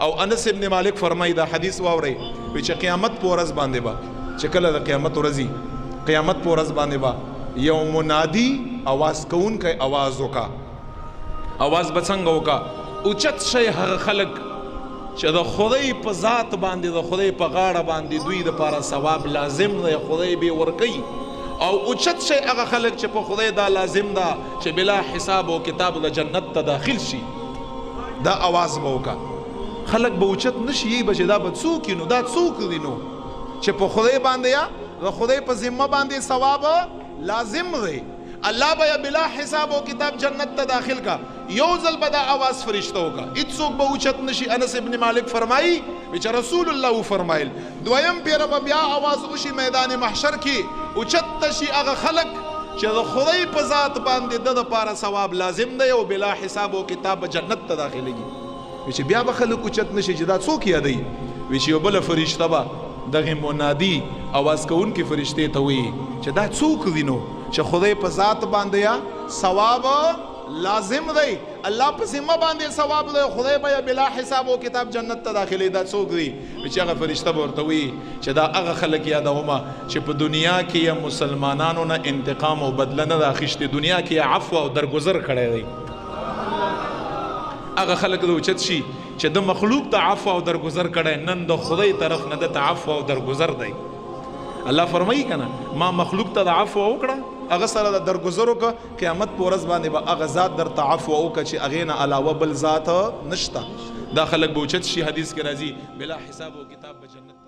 او انس ابن مالک فرمایي دا حدیث واوري چې قیامت په ورځ باندې با چې کله د قیامت ورځي قیامت په ورځ باندې با یو منادي आवाज کوونکی आवाज وکا आवाज بڅنګ وکا اوچت شي هغه خلق چې د خدای په ذات باندې د خدای په غاړه باندې دوی د پاره ثواب لازم دی خدای به ورکي او اوچت شي هغه خلق چې په خدای دا لازم ده چې بلا حساب او کتاب د جنت ته داخل شي دا आवाज به وکا خلق به اوچت نشي بچ دا به څوک نو دا څوک دی نو چې په خدای باندې یا د خدای په ذمه باندې ثواب لازم دی الله به بلا حساب او کتاب جنت ته داخل کا یو ځل به دا आवाज فرشتو کا هیڅوک به اوچت نشي انس ابن مالک فرمایي چې رسول الله فرمایل دویم پیر به بیا आवाज وشي میدان محشر کې اوچت شي هغه خلق چې د خدای په ذات باندې د لپاره ثواب لازم دی او بلا حساب او کتاب جنت ته داخليږي چې بیا به خلک اوچت نشي چې دا څوک یادي چې یو بل فرشته به دغه منادي आवाज کوونکی فرشته ته وي چې دا څوک وینو چې خدای په ذات باندې یا ثواب لازم دی الله په ذمه باندې ثواب دی خدای به بلا حساب او کتاب جنت ته داخلي دا څوک دی چې هغه فرشته ورته وي چې دا هغه خلک یادومه چې په دنیا کې یا مسلمانانو نه انتقام او بدله نه اخیسته دنیا کې عفو او درگذر کړی دی هغه خلک د اوچت شي چې د مخلوق ته عفو او درگذر کړي نن د خدای طرف نه د عفو او درگذر دی الله فرمایي کنه ما مخلوق ته عفو وکړه هغه سره د درگذر وک قیامت په ورځ باندې به هغه ذات در عفو وک چې هغه نه علاوه بل ذات نشته دا خلک به اوچت شي حدیث کې راځي بلا حساب او کتاب به جنت